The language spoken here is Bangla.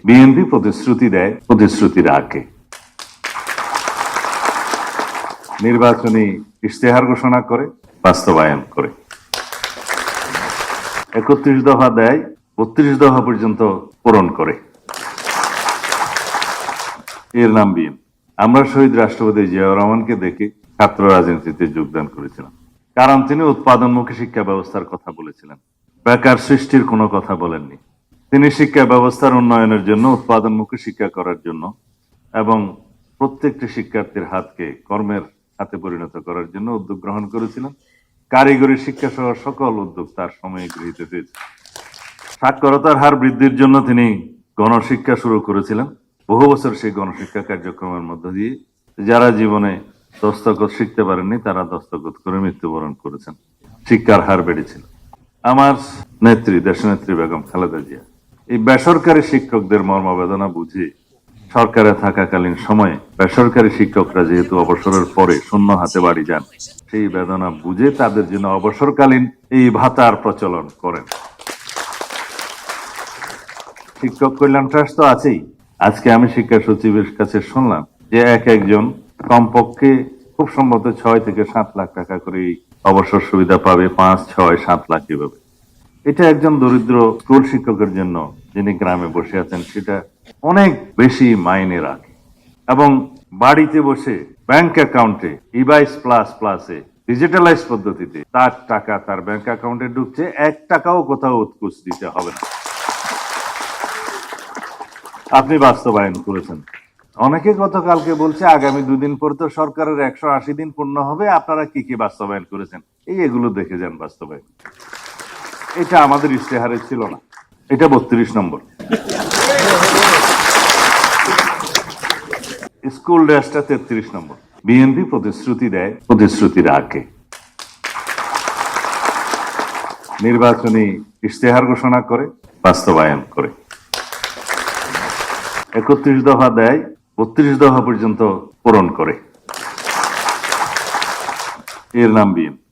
বিএনপি প্রতিশ্রুতি দেয়, প্রতিশ্রুতি রাখে। নির্বাচনী ইশতেহার ঘোষণা করে, বাস্তবায়ন করে। 31 দফা দেয়, 32 দফা পর্যন্ত পূরণ করে। এর নাম বিএনপি। আমরা শহীদ রাষ্ট্রপতি জিয়াউর রহমানকে দেখে ছাত্র রাজনীতিতে যোগদান করেছিলাম, কারণ তিনি উৎপাদনমুখী শিক্ষা ব্যবস্থার কথা বলেছিলেন, বেকার সৃষ্টির কোনো কথা বলেননি। তিনি শিক্ষা ব্যবস্থার উন্নয়নের জন্য, উৎপাদনমুখী শিক্ষা করার জন্য এবং প্রত্যেকটি শিক্ষার্থীর হাতকে কর্মের হাতে পরিণত করার জন্য উদ্যোগ গ্রহণ করেছিলেন। কারিগরি শিক্ষা সহ সকল উদ্যোগ তার সময়ে গৃহীত হয়েছে। সাক্ষরতার হার বৃদ্ধির জন্য তিনি গণশিক্ষা শুরু করেছিলেন। বহু বছর সেই গণশিক্ষা কার্যক্রমের মধ্য দিয়ে যারা জীবনে দস্তখত শিখতে পারেননি তারা দস্তখত করে মৃত্যুবরণ করেছেন। শিক্ষার হার বেড়েছিল। আমার নেত্রী, দেশনেত্রী বেগম খালেদা জিয়া এই বেসরকারি শিক্ষকদের মর্মবেদনা বুঝে সরকারে থাকাকালীন সময়ে বেসরকারি শিক্ষকরা যেহেতু অবসরের পরে শূন্য হাতে বাড়ি যান, সেই বেদনা বুঝে তাদের জন্য অবসরকালীন এই ভাতার প্রচলন করেন। শিক্ষক কল্যাণ ট্রাস্ট তো আছেই। আজকে আমি শিক্ষা সচিবের কাছে শুনলাম যে একজন কমপক্ষে খুব সম্ভবত 6 থেকে 7 লাখ টাকা করে অবসর সুবিধা পাবে। 5, 6, 7 লাখ এভাবে। এটা একজন দরিদ্র স্কুল শিক্ষকের জন্য, যিনি গ্রামে বসে আছেন, সেটা অনেক বেশি মাইনে রাখে। এবং বাড়িতে বসে ব্যাংক অ্যাকাউন্টে ই-22 প্লাসে ডিজিটালাইজ পদ্ধতিতে তার টাকা তার ব্যাংক অ্যাকাউন্টে ঢুকছে, 1 টাকাও কোথাও উৎকুচ দিতে হবে না। আপনি বাস্তবায়ন করেছেন। অনেকে গতকালকে বলছে আগামী 2 দিন পর তো সরকারের 180 দিন পূর্ণ হবে, আপনারা কি কি বাস্তবায়ন করেছেন এগুলো দেখে যান বাস্তবায়ন। এটা আমাদের ইশতেহারে ছিল না। এটা 32 নম্বর। স্কুল ড্রেসটা 33 নম্বর। বিএনপি প্রতিশ্রুতি দেয়, প্রতিশ্রুতি রাখে। নির্বাচনী ইশতেহার ঘোষণা করে, বাস্তবায়ন করে। 31 দফা দেয়, 32 দফা পর্যন্ত পূরণ করে। এর নাম বিএনপি।